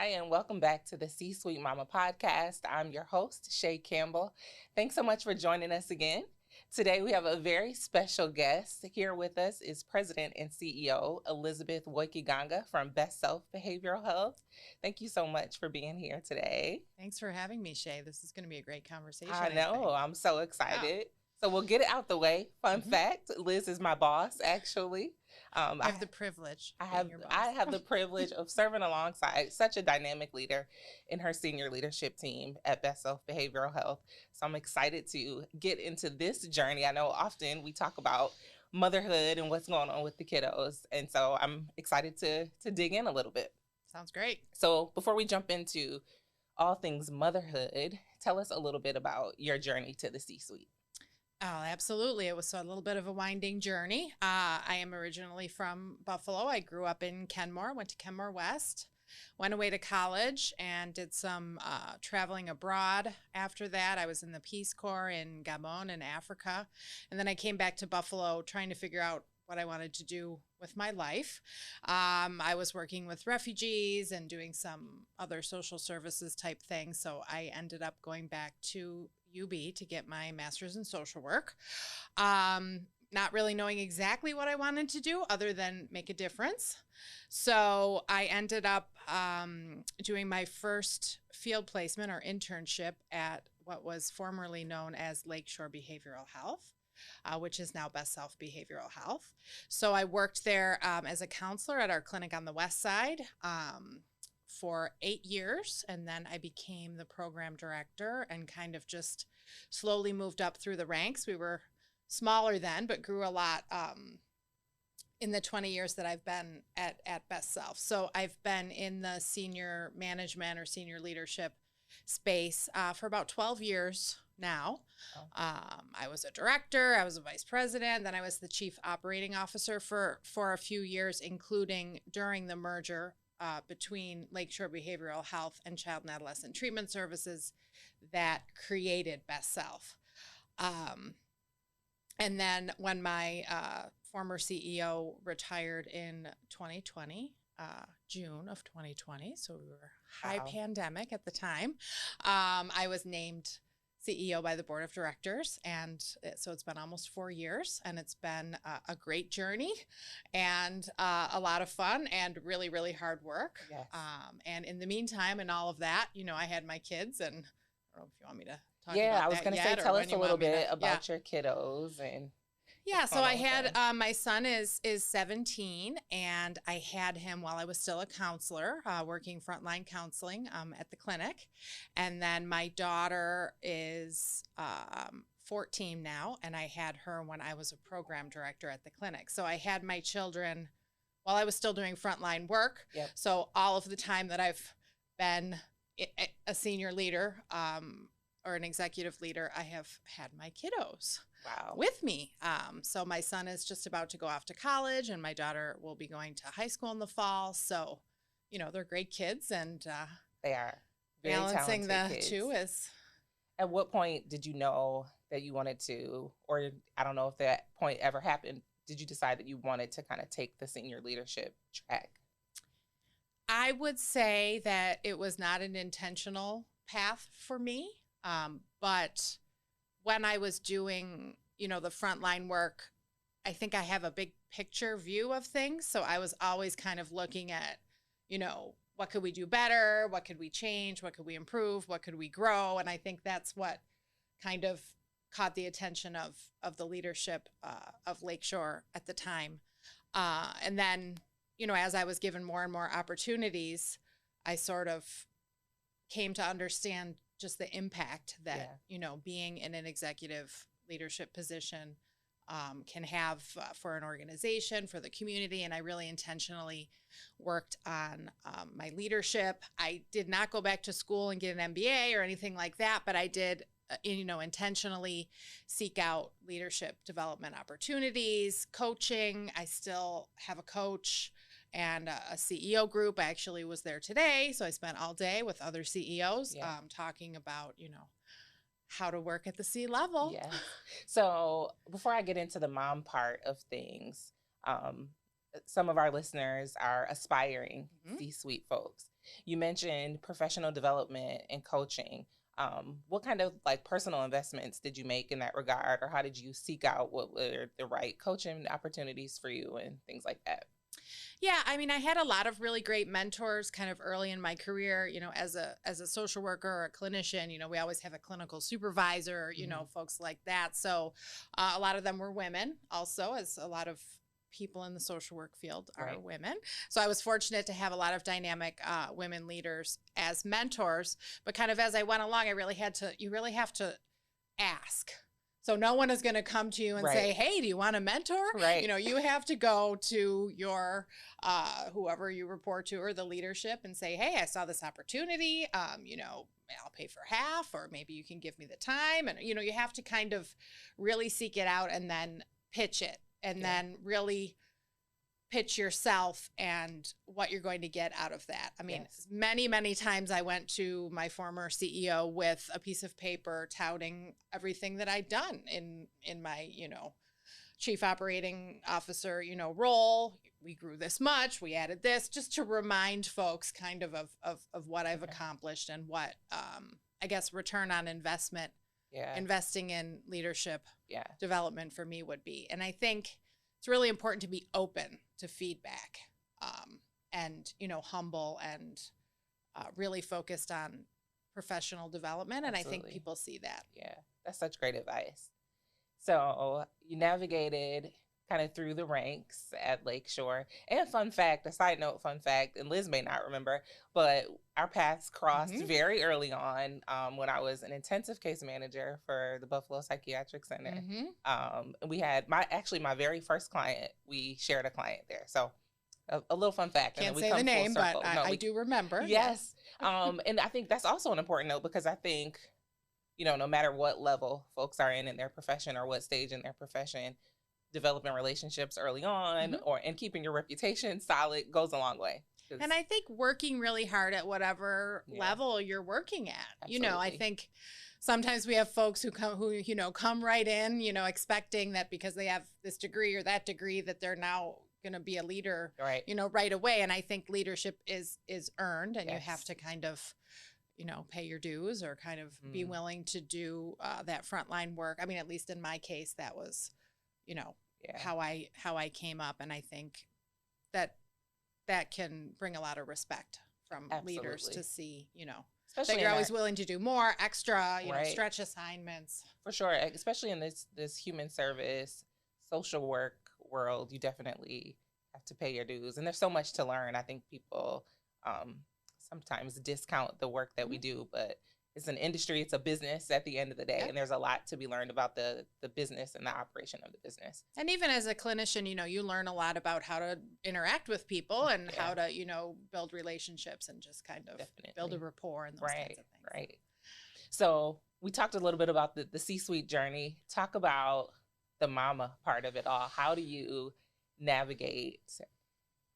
Hi, and welcome back to the C-Suite Mama podcast. I'm your host, Shay Campbell. Thanks so much for joining us again. Today, we have a very special guest. Here with us is President and CEO Elizabeth Woike-Ganga from BestSelf Behavioral Health. Thank you so much for being here today. Thanks for having me, Shay. This is going to be a great conversation. I know. think. I'm so excited. So we'll get it out the way. Fun fact, Liz is my boss, actually. I have the privilege. I have the privilege of serving alongside such a dynamic leader in her senior leadership team at BestSelf Behavioral Health. So I'm excited to get into this journey. I know often we talk about motherhood and what's going on with the kiddos. And so I'm excited to dig in a little bit. Sounds great. So before we jump into all things motherhood, tell us a little bit about your journey to the C-suite. Oh, absolutely. It was a little bit of a winding journey. I am originally from Buffalo. I grew up in Kenmore, went to Kenmore West, went away to college and did some traveling abroad. After that, I was in the Peace Corps in Gabon in Africa. And then I came back to Buffalo trying to figure out what I wanted to do with my life. I was working with refugees and doing some other social services type things. So I ended up going back to UB to get my master's in social work. Not really knowing exactly what I wanted to do other than make a difference. So I ended up doing my first field placement or internship at what was formerly known as Lakeshore Behavioral Health. Which is now BestSelf Behavioral Health. So I worked there as a counselor at our clinic on the west side for 8 years. And then I became the program director and kind of just slowly moved up through the ranks. We were smaller then, but grew a lot in the 20 years that I've been at BestSelf. So I've been in the senior management or senior leadership space for about 12 years now. I was a director, I was a vice president, then I was the chief operating officer for a few years, including during the merger between Lakeshore Behavioral Health and Child and Adolescent Treatment Services that created BestSelf. And then when my former CEO retired in 2020, June of 2020, so we were high pandemic at the time, I was named CEO by the board of directors. And so it's been almost 4 years and it's been a great journey and a lot of fun and really, really hard work. Yes. And in the meantime, and all of that, I had my kids, and I don't know if you want me to talk about that. Yeah, I was going to say, tell us a little bit about your kiddos and. Yeah, so I had my son is 17, and I had him while I was still a counselor, working frontline counseling at the clinic. And then my daughter is 14 now, and I had her when I was a program director at the clinic. So I had my children while I was still doing frontline work. Yep. So all of the time that I've been a senior leader or an executive leader, I have had my kiddos. Wow. With me. So my son is just about to go off to college and my daughter will be going to high school in the fall. So, they're great kids and they are very balancing the kids. two is. At what point did you know that you wanted to, or I don't know if that point ever happened, did you decide that you wanted to kind of take the senior leadership track? I would say that it was not an intentional path for me, but when I was doing, the frontline work, I think I have a big picture view of things. So I was always kind of looking at, what could we do better? What could we change? What could we improve? What could we grow? And I think that's what kind of caught the attention of the leadership of Lakeshore at the time. And then, as I was given more and more opportunities, I sort of came to understand just the impact that, being in an executive leadership position can have for an organization, for the community. And I really intentionally worked on my leadership. I did not go back to school and get an MBA or anything like that, but I did, intentionally seek out leadership development opportunities, coaching. I still have a coach and a CEO group. I actually was there today. So I spent all day with other CEOs talking about, how to work at the C level. Yeah. So before I get into the mom part of things, some of our listeners are aspiring Mhm. C-suite folks. You mentioned professional development and coaching. What kind of like personal investments did you make in that regard, or how did you seek out what were the right coaching opportunities for you and things like that? Yeah, I mean, I had a lot of really great mentors kind of early in my career, as a social worker or a clinician. We always have a clinical supervisor, folks like that. So a lot of them were women also, as a lot of people in the social work field are Right. women. So I was fortunate to have a lot of dynamic women leaders as mentors. But kind of as I went along, you really have to ask. So no one is going to come to you and say, Right. "Hey, do you want a mentor?" Right. You have to go to your whoever you report to or the leadership and say, "Hey, I saw this opportunity. I'll pay for half, or maybe you can give me the time." And you have to kind of really seek it out and then pitch it, and Yeah. then really pitch yourself and what you're going to get out of that. I mean, Yes. many, many times I went to my former CEO with a piece of paper touting everything that I'd done in my, chief operating officer, role. We grew this much, we added this, just to remind folks kind of what I've Okay. accomplished and what I guess return on investment Yeah. investing in leadership Yeah. development for me would be. And I think it's really important to be open to feedback, and humble and really focused on professional development. And I think Absolutely. people see that. Yeah. That's such great advice. So you navigated kind of through the ranks at Lakeshore. And a side note, fun fact, and Liz may not remember, but our paths crossed Hmm. very early on when I was an intensive case manager for the Buffalo Psychiatric Center. Hmm. And we had my very first client. We shared a client there. So a little fun fact, and then Can't we say the come full name, but circle. I do remember. Yes. And I think that's also an important note because I think no matter what level folks are in their profession or what stage in their profession, developing relationships early on Mhm. and keeping your reputation solid goes a long way. 'Cause- And I think working really hard at whatever Yeah. level you're working at. I Absolutely. think sometimes we have folks who come right in, expecting that because they have this degree or that degree that they're now going to be a leader, Right. right away. And I think leadership is earned, and you have Yes. to kind of pay your dues or kind of be Mm. willing to do that frontline work. I mean, at least in my case, that was, Yeah. how I came up, and I think that can bring a lot of respect from leaders Absolutely. to see, that Especially you're in always that, willing to do more extra, right. stretch assignments. For sure. Especially in this human service, social work world, you definitely have to pay your dues. And there's so much to learn. I think people sometimes discount the work that we Mhm. do, but it's an industry, it's a business at the end of the day. Yep. And there's a lot to be learned about the business and the operation of the business. And even as a clinician, you learn a lot about how to interact with people and Yeah. how to, build relationships and just kind of build a Definitely. rapport and those Right. kinds of things. Right. So we talked a little bit about the C-suite journey. Talk about the mama part of it all. How do you navigate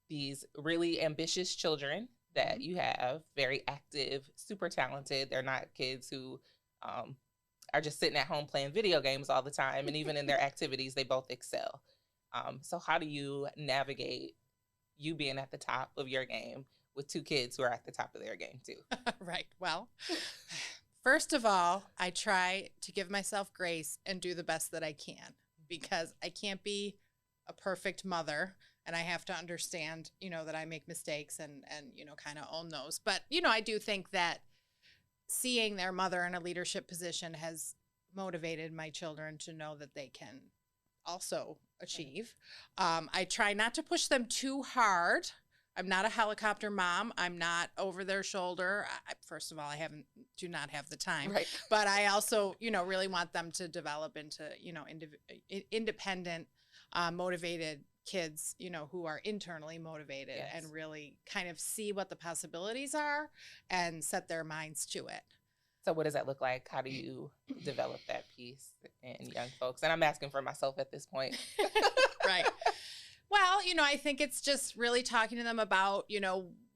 these really ambitious children that Mhm. you have, very active, super talented? They're not kids who are just sitting at home playing video games all the time. And even in their activities, they both excel. So how do you navigate you being at the top of your game with two kids who are at the top of their game too? Right. Well, first of all, I try to give myself grace and do the best that I can, because I can't be a perfect mother, and I have to understand, that I make mistakes and kind of own those. But, I do think that seeing their mother in a leadership position has motivated my children to know that they can also achieve. I try not to push them too hard. I'm not a helicopter mom. I'm not over their shoulder. First of all, do not have the time. Right. But I also, really want them to develop into, independent, motivated kids, who are internally motivated. Yes. And really kind of see what the possibilities are and set their minds to it. So what does that look like? How do you develop that piece in young folks? And I'm asking for myself at this point. Right. Well, I think it's just really talking to them about,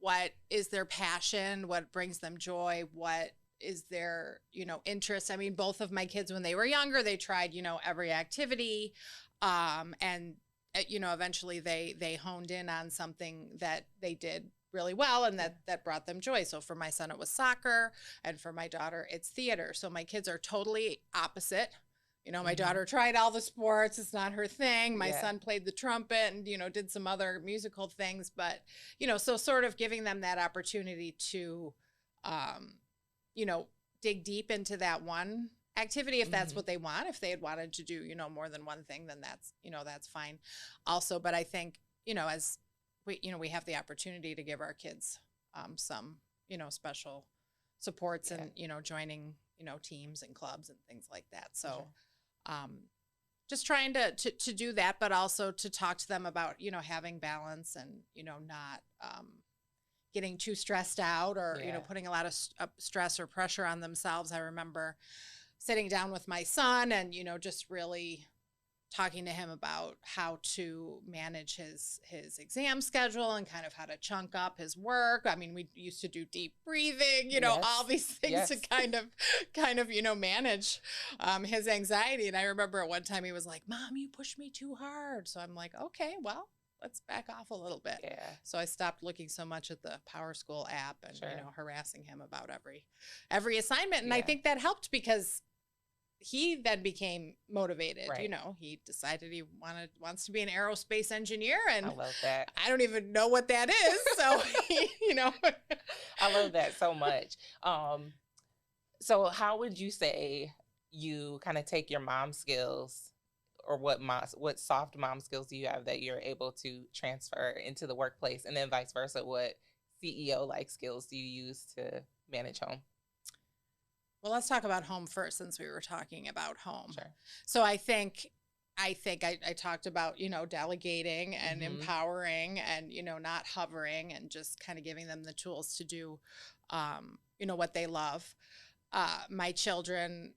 what is their passion, what brings them joy, what is their, interest. I mean, both of my kids, when they were younger, they tried, every activity, and eventually they honed in on something that they did really well and that brought them joy. So for my son, it was soccer, and for my daughter, it's theater. So my kids are totally opposite. My daughter tried all the sports. It's not her thing. My son played the trumpet and, did some other musical things. But, so sort of giving them that opportunity to, dig deep into that one activity if that's what they want. If they had wanted to do, more than one thing, then that's fine also. But I think, as we have the opportunity to give our kids some, special supports and, joining, teams and clubs and things like that. So just trying to do that, but also to talk to them about, having balance and, not getting too stressed out or, putting a lot of stress or pressure on themselves. I remember sitting down with my son and, just really talking to him about how to manage his exam schedule and kind of how to chunk up his work. I mean, we used to do deep breathing, all these things to kind of, manage his anxiety. And I remember at one time he was like, "Mom, you pushed me too hard." So I'm like, okay, well, let's back off a little bit. Yeah. So I stopped looking so much at the Power School app and, harassing him about every assignment. And I think that helped because he then became motivated. Right. He decided he wants to be an aerospace engineer, and I love that. I don't even know what that is. So, I love that so much. So how would you say you kind of take your mom skills, or what soft mom skills do you have that you're able to transfer into the workplace, and then vice versa? What CEO like skills do you use to manage home? Well, let's talk about home first, since we were talking about home. Sure. So I think I talked about, delegating and empowering and, not hovering and just kind of giving them the tools to do, what they love. My children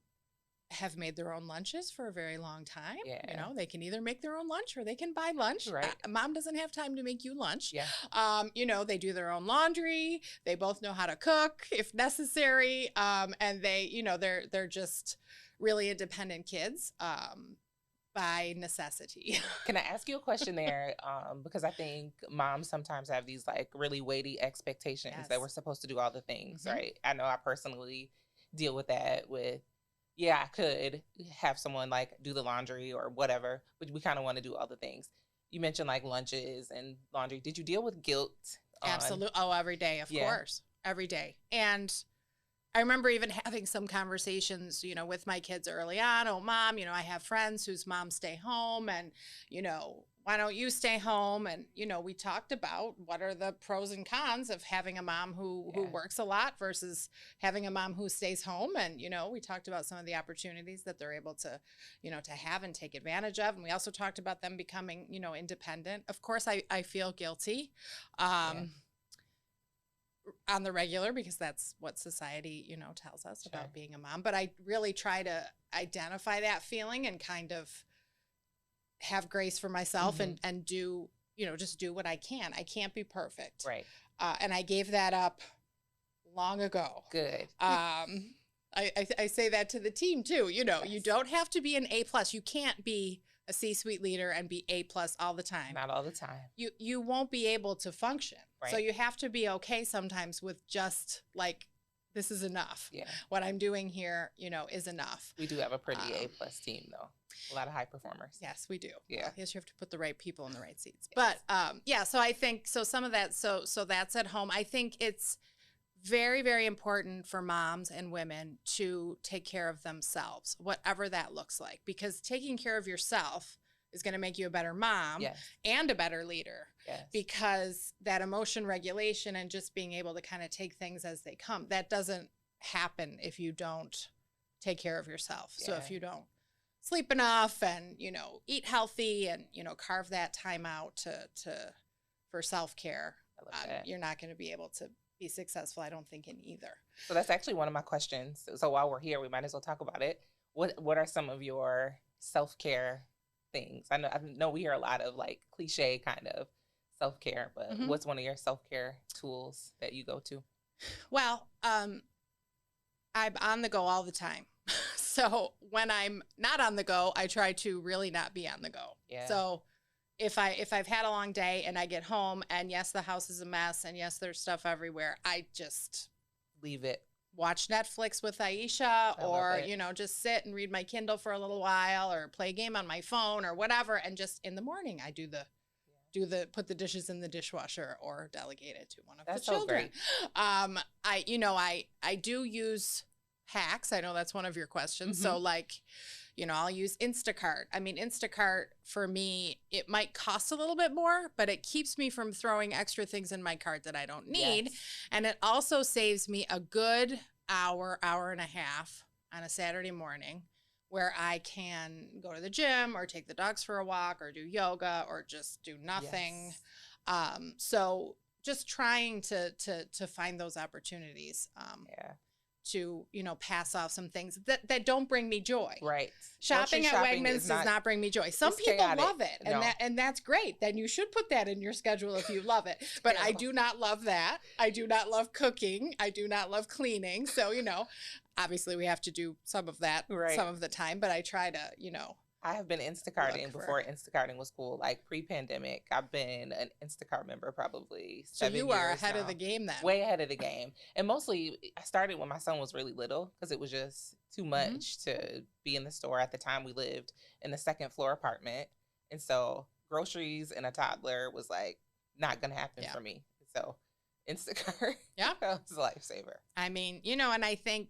have made their own lunches for a very long time. Yeah. They can either make their own lunch or they can buy lunch. Right. Mom doesn't have time to make you lunch. Yeah. They do their own laundry. They both know how to cook if necessary. And they, they're just really independent kids. By necessity. Can I ask you a question there? Because I think moms sometimes have these like really weighty expectations that we're supposed to do all the things, right? I know I personally deal with that I could have someone like do the laundry or whatever, but we kind of want to do all the things. You mentioned like lunches and laundry. Did you deal with guilt? Absolutely. Oh, every day, of course. Every day. And I remember even having some conversations, with my kids early on. "Oh, Mom, I have friends whose moms stay home and, why don't you stay home?" And, we talked about what are the pros and cons of having a mom who works a lot versus having a mom who stays home. And, we talked about some of the opportunities that they're able to, to have and take advantage of. And we also talked about them becoming, independent. Of course, I feel guilty. On the regular, because that's what society, tells us about being a mom. But I really try to identify that feeling and kind of have grace for myself and do, just do what I can. I can't be perfect. Right. And I gave that up long ago. Good. I say that to the team too. You don't have to be an A+. You can't be a C-suite leader and be A+ all the time. Not all the time. You won't be able to function. Right. So you have to be okay sometimes with just like, this is enough. Yeah. What I'm doing here, is enough. We do have a pretty A+ team though. A lot of high performers. Yes, we do. Yeah. Well, yes, you have to put the right people in the right seats. Yes. But so I think some of that. So that's at home. I think it's very, very important for moms and women to take care of themselves, whatever that looks like, because taking care of yourself is going to make you a better mom and a better leader, because that emotion regulation and just being able to kind of take things as they come, that doesn't happen if you don't take care of yourself. So if you don't sleep enough and, eat healthy and, carve that time out for self-care, you're not going to be able to be successful, I don't think, in either. So that's actually one of my questions. So while we're here, we might as well talk about it. What are some of your self-care things? I know we hear a lot of like cliche kind of self-care, but what's one of your self-care tools that you go to? Well, I'm on the go all the time. So when I'm not on the go, I try to really not be on the go. Yeah. So, if I've had a long day and I get home and yes, the house is a mess and yes, there's stuff everywhere, I just leave it. Watch Netflix with Aisha, or, it. Just sit and read my Kindle for a little while, or play a game on my phone or whatever. And just in the morning, I put the dishes in the dishwasher or delegate it to one of the children. I do use hacks. I know that's one of your questions. So I'll use Instacart. I mean, Instacart for me, it might cost a little bit more, but it keeps me from throwing extra things in my cart that I don't need. Yes. And it also saves me a good hour and a half on a Saturday morning where I can go to the gym or take the dogs for a walk or do yoga or just do nothing. Yes. So just trying to find those opportunities. To pass off some things that don't bring me joy. Right. Shopping at Wegmans does not bring me joy. Some people love it, and that's great. Then you should put that in your schedule if you love it. But I do not love that. I do not love cooking. I do not love cleaning. So obviously we have to do some of that some of the time. But I try to I have been Instacarting before Instacarting was cool. Like pre-pandemic, I've been an Instacart member probably 7 years. So you are ahead of the game then. Way ahead of the game. And mostly I started when my son was really little because it was just too much to be in the store. At the time we lived in the second floor apartment. And so groceries and a toddler was like not going to happen for me. So Instacart was a lifesaver. I mean, and I think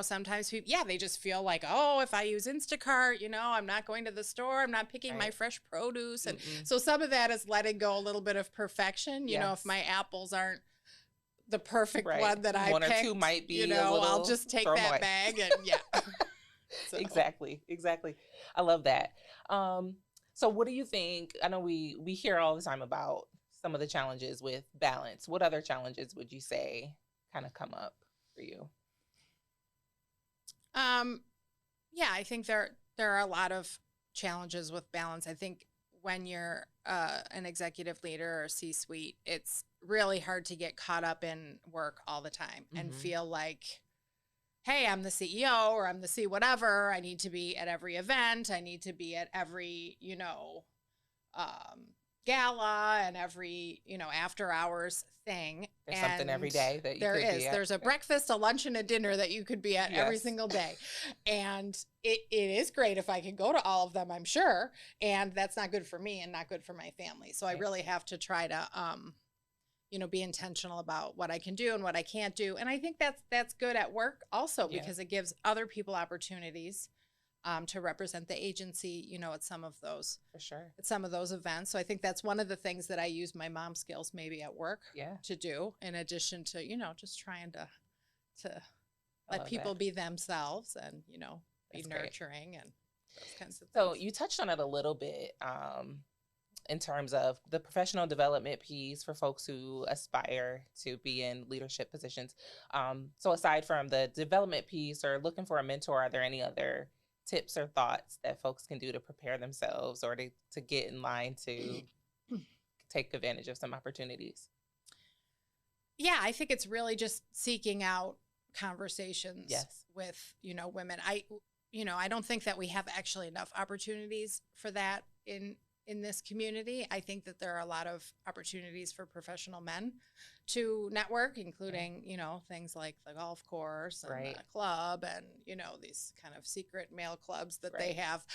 sometimes people, they just feel like, oh, if I use Instacart, I'm not going to the store. I'm not picking my fresh produce. And so some of that is letting go a little bit of perfection. If my apples aren't the perfect one that I picked, one or two might be I'll just take that bag and So. Exactly. I love that. So what do you think? I know we hear all the time about some of the challenges with balance. What other challenges would you say kind of come up for you? I think there are a lot of challenges with balance. I think when you're an executive leader or C-suite, it's really hard to get caught up in work all the time and feel like, hey, I'm the CEO or I'm the C whatever. I need to be at every event. I need to be at every, gala and every, after hours thing. There's something every day that you could be at. There's a breakfast, a lunch, and a dinner that you could be at every single day. And it is great if I can go to all of them, I'm sure. And that's not good for me and not good for my family. So I really have to try to, be intentional about what I can do and what I can't do. And I think that's good at work also because it gives other people opportunities to represent the agency, at some of those, for sure, at some of those events. So I think that's one of the things that I use my mom skills maybe at work to do, in addition to, just trying to let people be themselves and, be nurturing and those kinds of things. So you touched on it a little bit in terms of the professional development piece for folks who aspire to be in leadership positions. So aside from the development piece or looking for a mentor, are there any other tips or thoughts that folks can do to prepare themselves or to get in line to take advantage of some opportunities? Yeah, I think it's really just seeking out conversations with, women. I don't think that we have actually enough opportunities for that in this community. I think that there are a lot of opportunities for professional men to network, including, things like the golf course and the club and, these kind of secret male clubs that they have.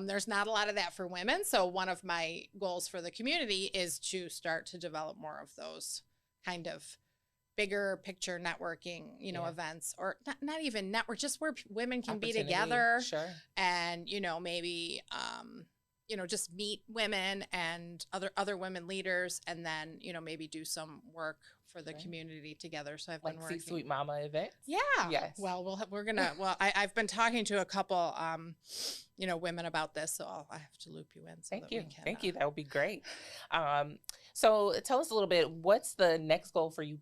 There's not a lot of that for women. So one of my goals for the community is to start to develop more of those kind of bigger picture networking, events, or not even network, just where women can be together and, maybe, just meet women and other women leaders, and then, maybe do some work for the community together. So I've been working. C-suite mama event. Yeah. Yes. Well, I've been talking to a couple, women about this, so I have to loop you in. So Thank you. That would be great. So tell us a little bit, what's the next goal for you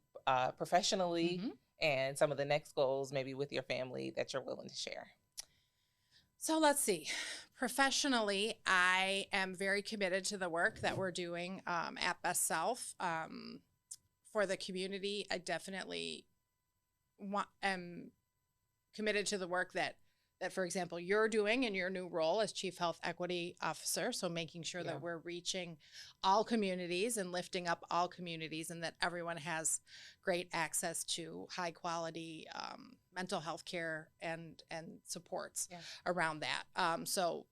professionally and some of the next goals maybe with your family that you're willing to share? So let's see. Professionally, I am very committed to the work that we're doing at BestSelf. For the community, I definitely am committed to the work that that, for example, you're doing in your new role as Chief Health Equity Officer. So making sure that we're reaching all communities and lifting up all communities, and that everyone has great access to high quality mental health care and supports around that. So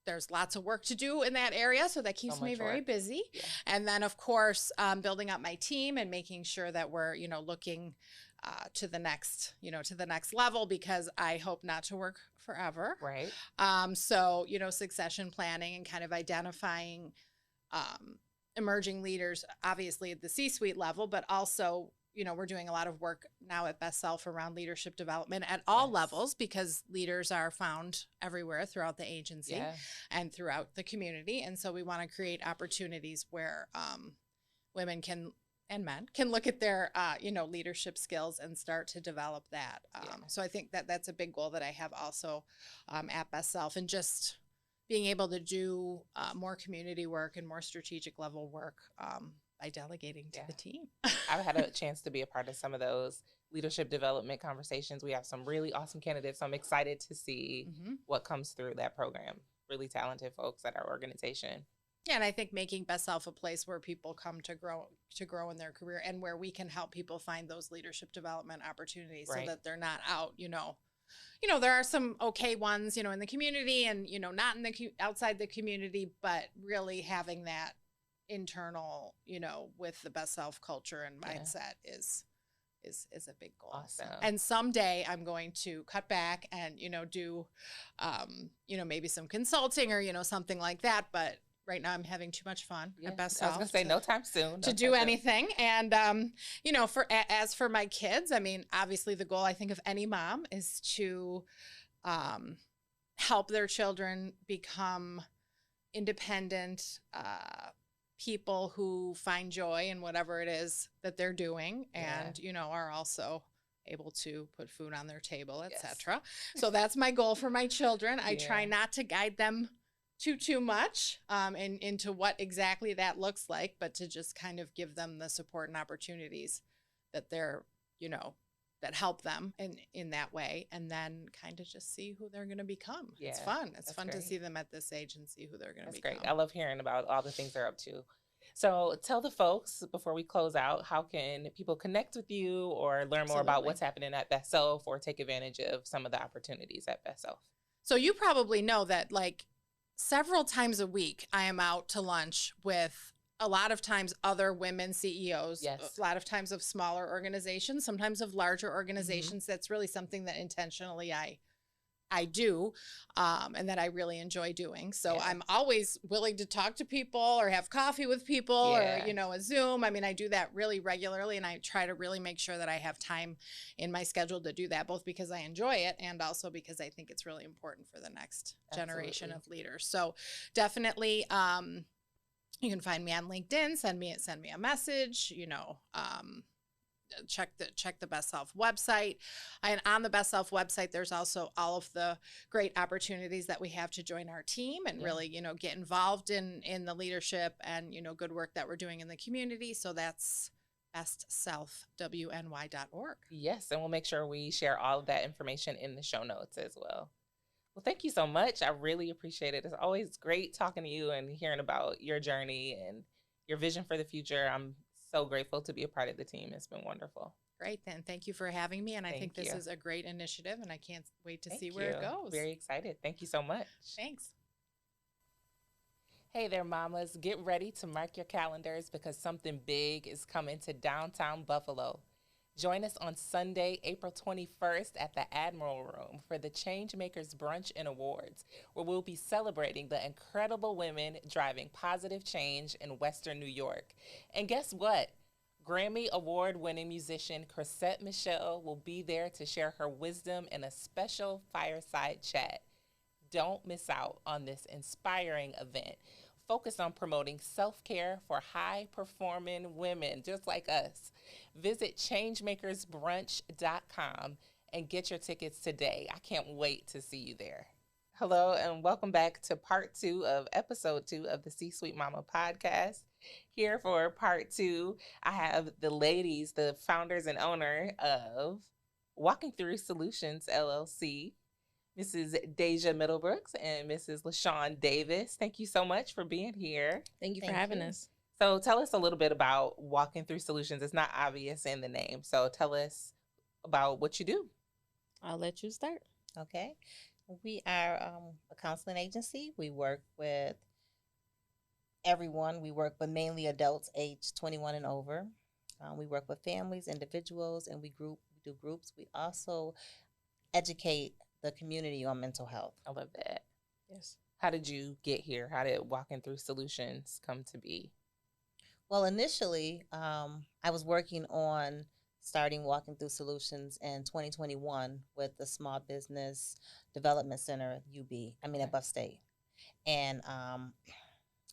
there's lots of work to do in that area. So that keeps me very busy. Yeah. And then, of course, building up my team and making sure that we're, looking to the next level, because I hope not to work forever. Right. So, succession planning and kind of identifying emerging leaders, obviously at the C-suite level, but also, we're doing a lot of work now at BestSelf around leadership development at all levels, because leaders are found everywhere throughout the agency and throughout the community. And so we want to create opportunities where women and men can look at their, leadership skills and start to develop that. So I think that that's a big goal that I have also at BestSelf, and just being able to do more community work and more strategic level work by delegating to the team. I've had a chance to be a part of some of those leadership development conversations. We have some really awesome candidates. So I'm excited to see what comes through that program. Really talented folks at our organization. Yeah, and I think making BestSelf a place where people come to grow in their career, and where we can help people find those leadership development opportunities, so that they're not out, there are some okay ones, in the community, and, not in the outside the community, but really having that internal, with the BestSelf culture and mindset is a big goal. Awesome. And someday I'm going to cut back and, do, maybe some consulting or, something like that. But right now I'm having too much fun at BestSelf. I was going to say no time soon. To do anything. And, as for my kids, I mean, obviously the goal, I think, of any mom is to help their children become independent people who find joy in whatever it is that they're doing, and are also able to put food on their table, etc. So that's my goal for my children. I try not to guide them too much and into what exactly that looks like, but to just kind of give them the support and opportunities that they're, that help them in that way, and then kind of just see who they're going to become. It's fun. It's fun to see them at this age and see who they're going to become. That's great. I love hearing about all the things they're up to. So tell the folks, before we close out, how can people connect with you or learn more about what's happening at BestSelf, or take advantage of some of the opportunities at BestSelf? So you probably know that, like, several times a week I am out to lunch with a lot of times other women CEOs, a lot of times of smaller organizations, sometimes of larger organizations. That's really something that intentionally I do, and that I really enjoy doing. So I'm always willing to talk to people or have coffee with people or, a Zoom. I mean, I do that really regularly, and I try to really make sure that I have time in my schedule to do that, both because I enjoy it and also because I think it's really important for the next generation of leaders. So definitely, you can find me on LinkedIn, send me a message, check the BestSelf website. And on the BestSelf website, there's also all of the great opportunities that we have to join our team and really, get involved in the leadership and, good work that we're doing in the community. So that's bestselfwny.org. Yes, and we'll make sure we share all of that information in the show notes as well. Well, thank you so much. I really appreciate it. It's always great talking to you and hearing about your journey and your vision for the future. I'm so grateful to be a part of the team. It's been wonderful. Great, then. Thank you for having me. And I think this is a great initiative, and I can't wait to see where it goes. Very excited. Thank you so much. Thanks. Hey there, mamas. Get ready to mark your calendars, because something big is coming to downtown Buffalo. Join us on Sunday, April 21st at the Admiral Room for the Changemakers Brunch and Awards, where we'll be celebrating the incredible women driving positive change in Western New York. And guess what? Grammy Award-winning musician Chrisette Michele will be there to share her wisdom in a special fireside chat. Don't miss out on this inspiring event. Focus on promoting self-care for high-performing women just like us. Visit changemakersbrunch.com and get your tickets today. I can't wait to see you there. Hello, and welcome back to part 2 of episode 2 of the C-Suite Mama podcast. Here for part 2, I have the ladies, the founders and owner of Walking Through Solutions, LLC, Mrs. Deja Middlebrook and Mrs. Lashawn Davis. Thank you so much for being here. Thank you for having us. So tell us a little bit about Walking Through Solutions. It's not obvious in the name. So tell us about what you do. I'll let you start. Okay. We are a counseling agency. We work with everyone. We work with mainly adults aged 21 and over. We work with families, individuals, and we do groups. We also educate the community on mental health. I love that. Yes. How did you get here? How did Walking Through Solutions come to be? Well, initially, I was working on starting Walking Through Solutions in 2021 with the Small Business Development Center, at Buff State. And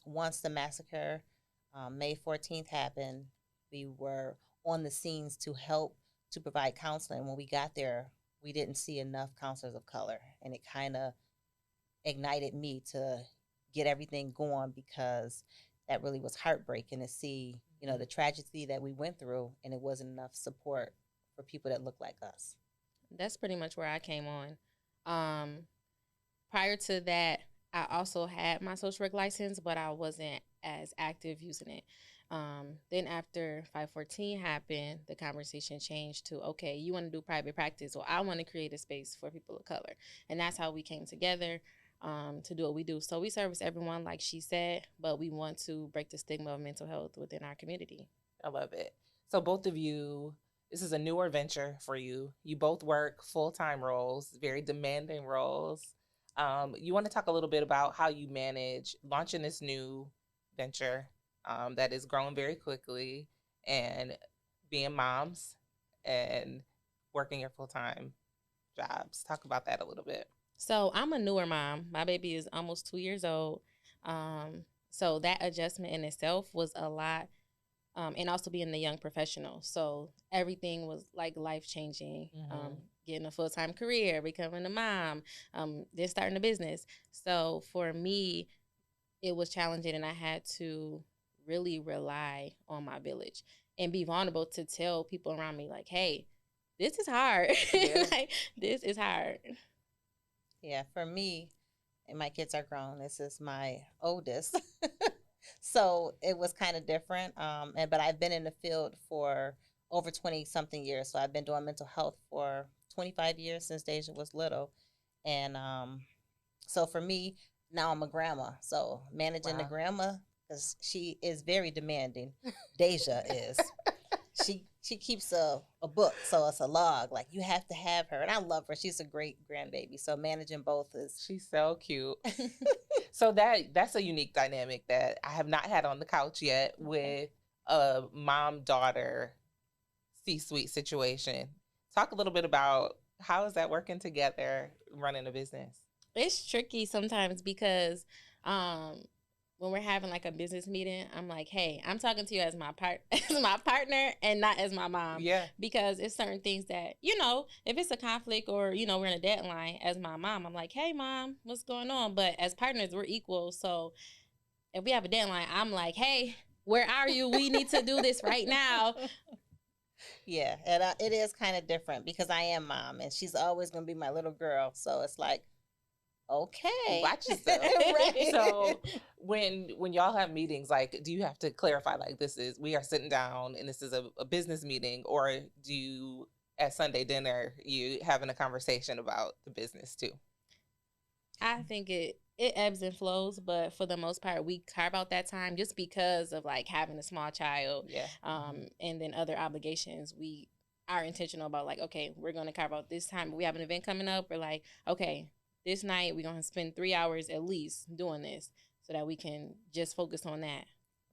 once the massacre, May 14th happened, we were on the scenes to help to provide counseling. When we got there, we didn't see enough counselors of color, and it kind of ignited me to get everything going, because that really was heartbreaking to see, the tragedy that we went through, and it wasn't enough support for people that look like us. That's pretty much where I came on. Prior to that, I also had my social work license, but I wasn't as active using it. Then after 514 happened, the conversation changed to, okay, you want to do private practice, or I want to create a space for people of color. And that's how we came together to do what we do. So we service everyone, like she said, but we want to break the stigma of mental health within our community. I love it. So both of you, this is a newer venture for you. You both work full-time roles, very demanding roles. You want to talk a little bit about how you manage launching this new venture that is growing very quickly, and being moms and working your full-time jobs. Talk about that a little bit. So I'm a newer mom. My baby is almost 2 years old. So that adjustment in itself was a lot. And also being the young professional. So everything was like life-changing. Getting a full-time career, becoming a mom, then starting a business. So for me, it was challenging, and I had to really rely on my village and be vulnerable to tell people around me, like, hey, this is hard. Yeah. Like, this is hard. Yeah, for me, and my kids are grown. This is my oldest. So it was kind of different. But I've been in the field for over 20-something years. So I've been doing mental health for 25 years since Deja was little. And so for me, now I'm a grandma. So managing the grandma, because she is very demanding. Deja is. She keeps a book, so it's a log. Like, you have to have her. And I love her. She's a great grandbaby. So managing both is... She's so cute. So that's a unique dynamic that I have not had on the couch yet with a mom-daughter C-suite situation. Talk a little bit about how is that working together, running a business? It's tricky sometimes because when we're having like a business meeting, I'm like, hey, I'm talking to you as my partner and not as my mom. Yeah. Because it's certain things that, if it's a conflict or, we're in a deadline, as my mom, I'm like, hey, mom, what's going on? But as partners, we're equal. So if we have a deadline, I'm like, hey, where are you? We need to do this right now. Yeah, and it is kind of different because I am mom, and she's always going to be my little girl. So it's like, okay, watch yourself. Right. So when y'all have meetings, like, do you have to clarify, like, we are sitting down and this is a business meeting, or do you, at Sunday dinner, you having a conversation about the business too? I think it ebbs and flows, but for the most part, we carve out that time just because of like having a small child. Yeah. And then other obligations. We are intentional about like, okay, we're going to carve out this time. We have an event coming up. We're like, okay, this night we're going to spend 3 hours at least doing this so that we can just focus on that.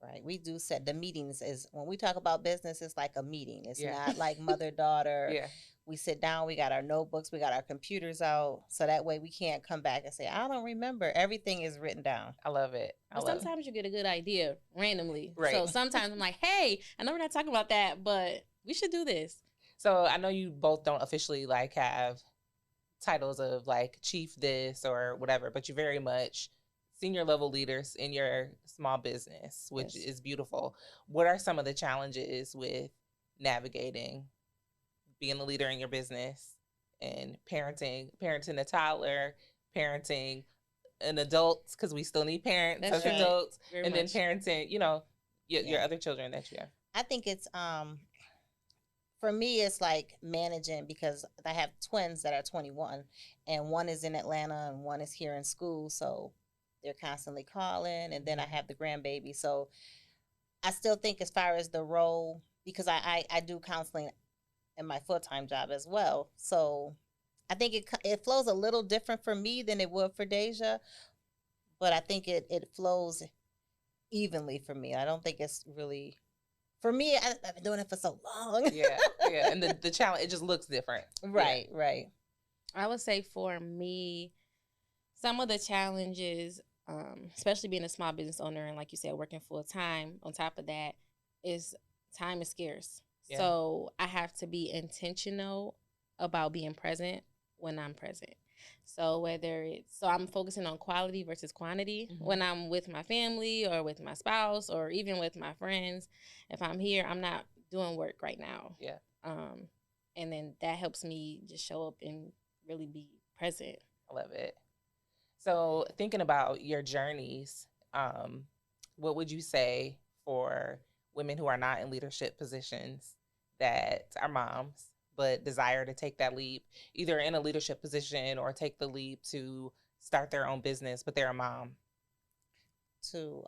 Right. We do set the meetings is when we talk about business, it's like a meeting. It's not like mother-daughter. Yeah. We sit down, we got our notebooks, we got our computers out. So that way we can't come back and say, I don't remember. Everything is written down. I love it. But sometimes you get a good idea randomly. Right. So sometimes I'm like, hey, I know we're not talking about that, but we should do this. So I know you both don't officially like have titles of like chief this or whatever, but you're very much senior level leaders in your small business, which is beautiful. What are some of the challenges with navigating being a leader in your business in parenting a toddler, parenting an adult, because we still need parents That's as right. adults, Very and much. then parenting, your Yeah. other children that you have. I think it's for me it's like managing, because I have twins that are 21, and one is in Atlanta and one is here in school, so they're constantly calling, and then I have the grandbaby. So I still think, as far as the role, because I do counseling in my full-time job as well, so I think it flows a little different for me than it would for Deja, but I think it flows evenly for me. I don't think it's really, for me, I've been doing it for so long. Yeah, and the challenge, it just looks different. Right, right. I would say for me, some of the challenges, especially being a small business owner and, like you said, working full time, on top of that, is time is scarce. Yeah. So I have to be intentional about being present when I'm present. So I'm focusing on quality versus quantity when I'm with my family or with my spouse or even with my friends. If I'm here, I'm not doing work right now. Yeah. And then that helps me just show up and really be present. I love it. So thinking about your journeys, what would you say for women who are not in leadership positions that are moms but desire to take that leap, either in a leadership position or take the leap to start their own business, but they're a mom? To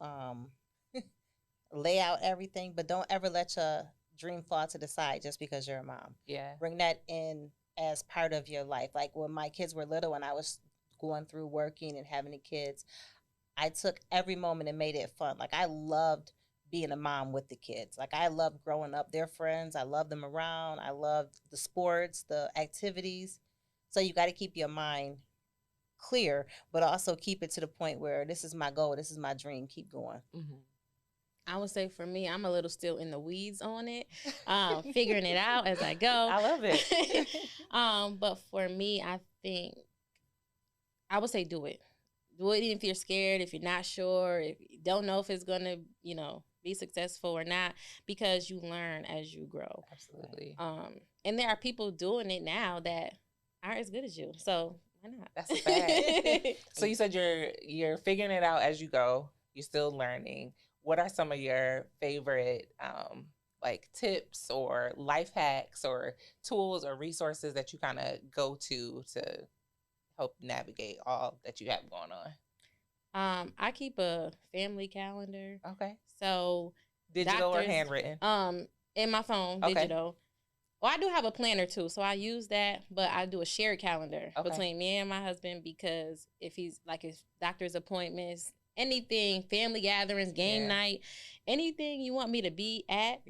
lay out everything, but don't ever let your dream fall to the side just because you're a mom. Yeah. Bring that in as part of your life. Like when my kids were little and I was going through working and having the kids, I took every moment and made it fun. Like I loved being a mom with the kids. Like I loved growing up, their friends. I loved them around. I loved the sports, the activities. So you got to keep your mind clear, but also keep it to the point where this is my goal, this is my dream. Keep going. I would say for me, I'm a little still in the weeds on it, figuring it out as I go. I love it. But for me, I think I would say do it. Do it even if you're scared, if you're not sure, if you don't know if it's going to, be successful or not, because you learn as you grow. Absolutely. And there are people doing it now that aren't as good as you. So why not? That's a fact. So you said you're figuring it out as you go. You're still learning. What are some of your favorite like tips or life hacks or tools or resources that you kind of go to help navigate all that you have going on? I keep a family calendar. Okay. So digital or handwritten? In my phone, digital. Well, I do have a planner too, so I use that, but I do a shared calendar between me and my husband, because if doctor's appointments, anything, family gatherings, game night, anything you want me to be at,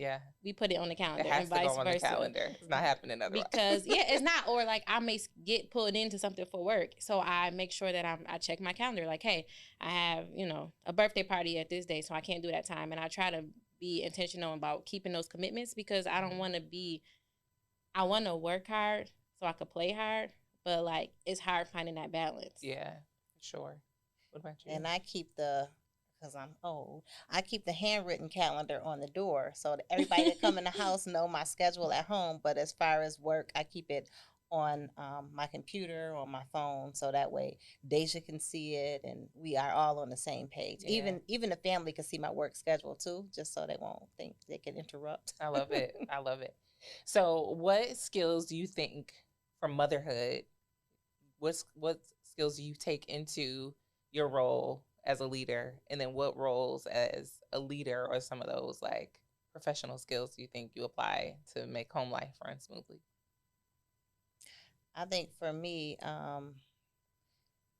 we put it on the calendar. It has and vice to go on versa. the calendar. It's not happening otherwise. Because it's not, or like I may get pulled into something for work, so I make sure that I check my calendar. Like, hey, I have a birthday party at this day, so I can't do that time, and I try to be intentional about keeping those commitments, because I don't want to be. I want to work hard so I could play hard, but like it's hard finding that balance. Yeah, sure. What about you? And I keep because I'm old, I keep the handwritten calendar on the door so that everybody that come in the house know my schedule at home. But as far as work, I keep it on my computer, on my phone, so that way Deja can see it and we are all on the same page. Yeah. Even the family can see my work schedule too, just so they won't think they can interrupt. I love it. I love it. So what skills do you think from motherhood, what skills do you take into your role as a leader, and then what roles as a leader or some of those like professional skills do you think you apply to make home life run smoothly? I think for me,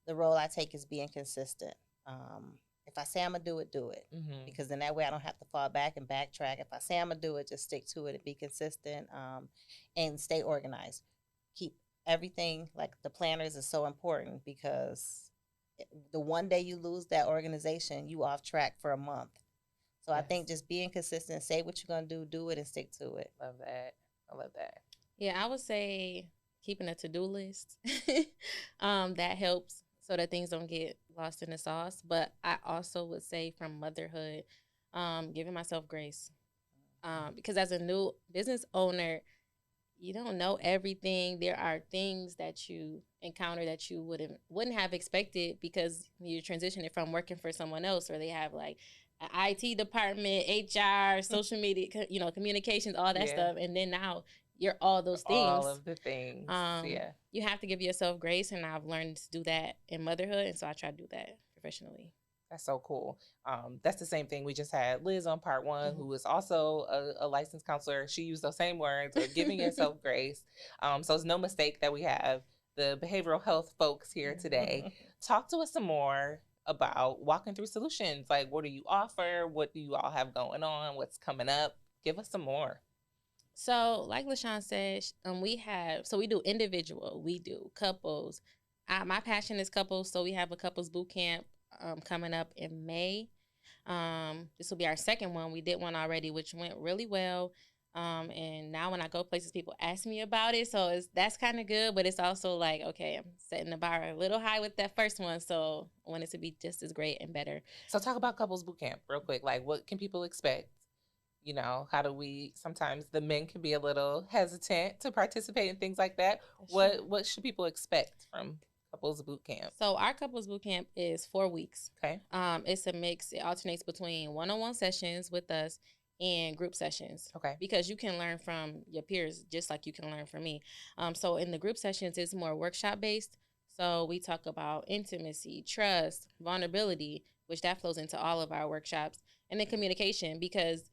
the role I take is being consistent. If I say I'm going to do it. Because then that way I don't have to fall back and backtrack. If I say I'm going to do it, just stick to it and be consistent, and stay organized. Keep everything, like the planners is so important, because the one day you lose that organization, you off track for a month. So I think just being consistent, say what you're going to do it, and stick to it. Love that. I love that. Yeah, I would say keeping a to-do list. That helps so that things don't get lost in the sauce. But I also would say from motherhood, giving myself grace. Because as a new business owner, you don't know everything. There are things that you encounter that you wouldn't have expected because you're transitioning from working for someone else, or they have like an IT department, HR, social media, communications, all that Yeah. stuff, and then now you're all those things. All of the things. Yeah. You have to give yourself grace, and I've learned to do that in motherhood, and so I try to do that professionally. That's so cool. That's the same thing. We just had Liz on part one, who is also a licensed counselor. She used those same words of giving yourself grace. So it's no mistake that we have the behavioral health folks here today. Talk to us some more about Walking Through Solutions. Like, what do you offer? What do you all have going on? What's coming up? Give us some more. So, like Lashawn said, we do individual, we do couples. My passion is couples, so we have a couples boot camp coming up in May. This will be our second one. We did one already, which went really well. And now when I go places, people ask me about it. So that's kind of good, but it's also like, okay, I'm setting the bar a little high with that first one. So I want it to be just as great and better. So talk about couples boot camp real quick. Like, what can people expect? You know, how do we, sometimes the men can be a little hesitant to participate in things like that. What should people expect from couples boot camp? So our couples boot camp is 4 weeks. Okay. It's a mix. It alternates between one-on-one sessions with us and group sessions. Okay. Because you can learn from your peers just like you can learn from me. So in the group sessions, it's more workshop based. So we talk about intimacy, trust, vulnerability, which that flows into all of our workshops, and then communication, because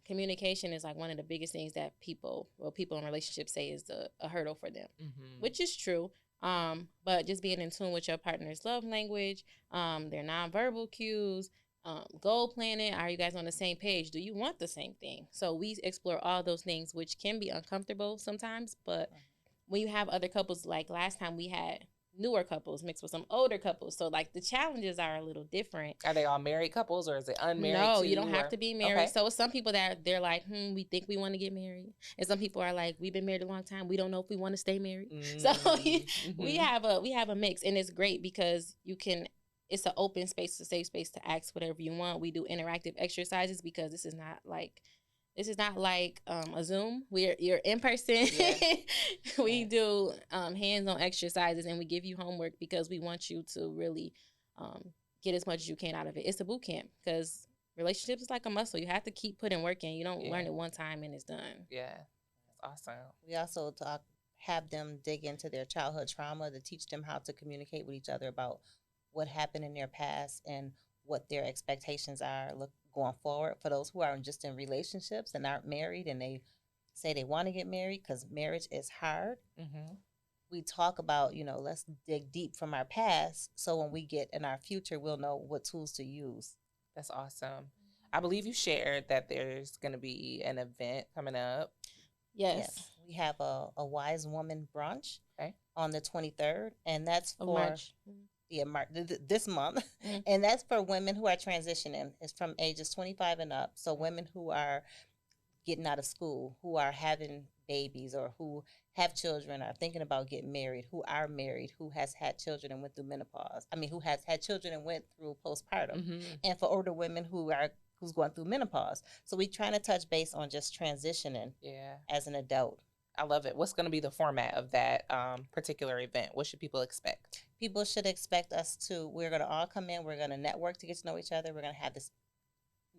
communication is like one of the biggest things that people in relationships say is a hurdle for them, which is true. But just being in tune with your partner's love language, their nonverbal cues, goal planning. Are you guys on the same page? Do you want the same thing? So we explore all those things, which can be uncomfortable sometimes. But when you have other couples, like last time we had newer couples mixed with some older couples. So like the challenges are a little different. Are they all married couples or is it unmarried? No, too, you don't have to be married. Okay. So some people they're like, we think we want to get married. And some people are like, we've been married a long time. We don't know if we want to stay married. So we have a mix, and it's great because it's an open space, a safe space to ask whatever you want. We do interactive exercises because this is not like a Zoom. You're in person. Yeah. We do hands-on exercises, and we give you homework because we want you to really get as much as you can out of it. It's a boot camp because relationships is like a muscle. You have to keep putting work in. You don't learn it one time and it's done. Yeah, that's awesome. We also have them dig into their childhood trauma to teach them how to communicate with each other about what happened in their past and what their expectations are going forward for those who are just in relationships and aren't married and they say they want to get married because marriage is hard. We talk about, let's dig deep from our past so when we get in our future, we'll know what tools to use. That's awesome. I believe you shared that there's going to be an event coming up. Yes. We have a Wise Woman brunch on the 23rd, and that's for March. This month, and that's for women who are transitioning. It's from ages 25 and up. So women who are getting out of school, who are having babies, or who have children, are thinking about getting married, who are married, who has had children and went through menopause. Who has had children and went through postpartum, and for older women who's going through menopause. So we're trying to touch base on just transitioning as an adult. I love it. What's going to be the format of that particular event? What should people expect? People should expect we're going to all come in. We're going to network to get to know each other. We're going to have this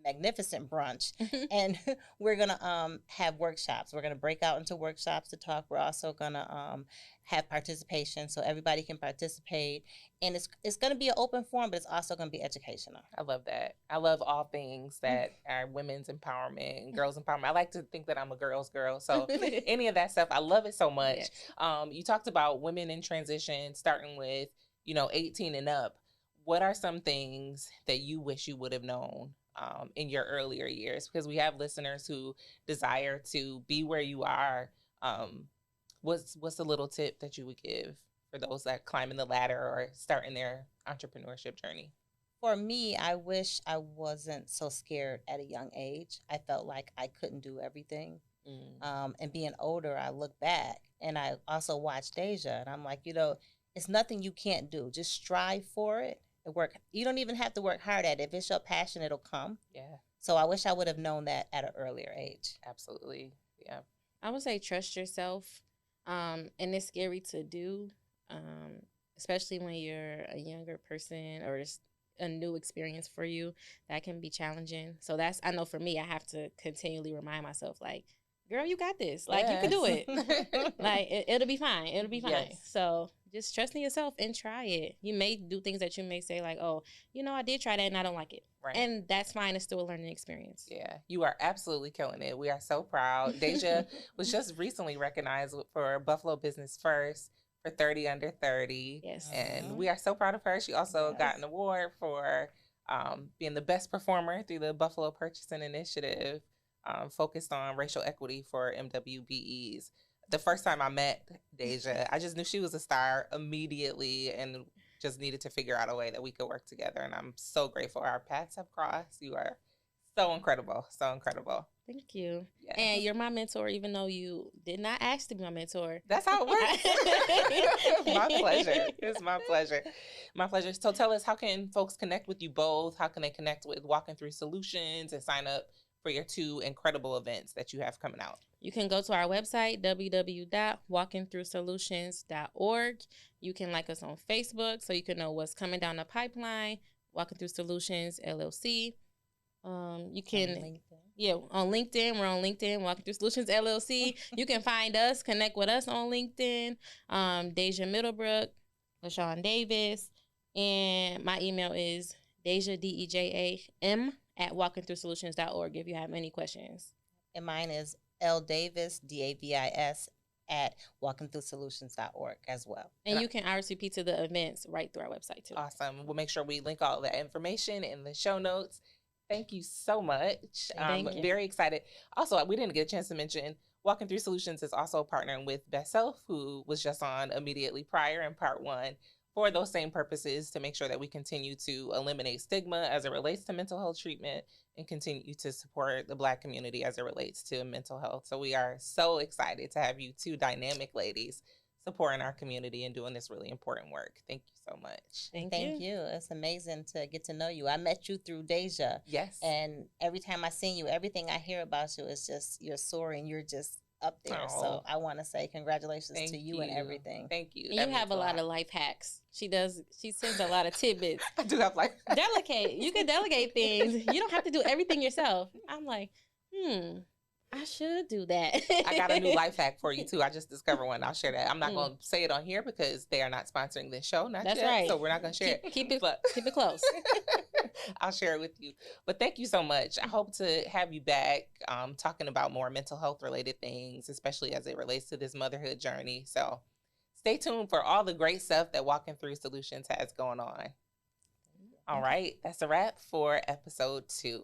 magnificent brunch, and we're going to have workshops. We're going to break out into workshops to talk. We're also going to have participation so everybody can participate. And it's going to be an open forum, but it's also going to be educational. I love that. I love all things that are women's empowerment and girls' empowerment. I like to think that I'm a girl's girl. So any of that stuff, I love it so much. Yes. You talked about women in transition, starting with, 18 and up. What are some things that you wish you would have known in your earlier years? Because we have listeners who desire to be where you are. What's a little tip that you would give for those that climbing the ladder or starting their entrepreneurship journey? For me, I wish I wasn't so scared at a young age. I felt like I couldn't do everything. And being older, I look back and I also watch Deja, and I'm like, it's nothing you can't do. Just strive for it and work. You don't even have to work hard at it. If it's your passion, it'll come. Yeah. So I wish I would have known that at an earlier age. Absolutely. Yeah. I would say trust yourself. And it's scary to do, especially when you're a younger person or it's a new experience for you. That can be challenging. So I know for me, I have to continually remind myself, like, girl, you got this. Like, you can do it. Like, it'll be fine. It'll be fine. Yes. So just trust in yourself and try it. You may do things that you may say, like, oh, I did try that and I don't like it. Right. And that's fine. It's still a learning experience. Yeah, you are absolutely killing it. We are so proud. Deja was just recently recognized for Buffalo Business First for 30 Under 30. Yes. And we are so proud of her. She also got an award for being the best performer through the Buffalo Purchasing Initiative, focused on racial equity for MWBEs. The first time I met Deja, I just knew she was a star immediately and just needed to figure out a way that we could work together. And I'm so grateful our paths have crossed. You are so incredible. So incredible. Thank you. Yes. And you're my mentor, even though you did not ask to be my mentor. That's how it works. My pleasure. It's my pleasure. My pleasure. So tell us, how can folks connect with you both? How can they connect with Walking Through Solutions and sign up for your 2 incredible events that you have coming out? You can go to our website, www.walkingthroughsolutions.org. You can like us on Facebook so you can know what's coming down the pipeline, Walking Through Solutions, LLC. You can, on LinkedIn. We're on LinkedIn, Walking Through Solutions, LLC. You can find us, connect with us on LinkedIn, Deja Middlebrook, Lashawn Davis, and my email is Deja, DEJAM, @walkingthroughsolutions.org if you have any questions. And mine is LDavis, DAVIS, @walkingthroughsolutions.org as well. And you can RSVP to the events right through our website too. Awesome. We'll make sure we link all that information in the show notes. Thank you so much. Thank you. Very excited. Also, we didn't get a chance to mention Walking Through Solutions is also partnering with BestSelf, who was just on immediately prior in part 1, for those same purposes, to make sure that we continue to eliminate stigma as it relates to mental health treatment and continue to support the Black community as it relates to mental health. So we are so excited to have you 2 dynamic ladies supporting our community and doing this really important work. Thank you so much. Thank you. It's amazing to get to know you. I met you through Deja. Yes. And every time I see you, everything I hear about you is just, you're soaring. You're just up there. So I want to say congratulations to you and everything. Thank you. And you have a lot of life hacks. She sends a lot of tidbits. I do have life hacks. You can delegate things. You don't have to do everything yourself. I'm like, I should do that. I got a new life hack for you too. I just discovered one. I'll share that. I'm not going to say it on here because they are not sponsoring this show. That's yet, right. So we're not going to share it. Keep it close. I'll share it with you. But thank you so much. I hope to have you back talking about more mental health related things, especially as it relates to this motherhood journey. So stay tuned for all the great stuff that Walking Through Solutions has going on. All right. That's a wrap for episode 2.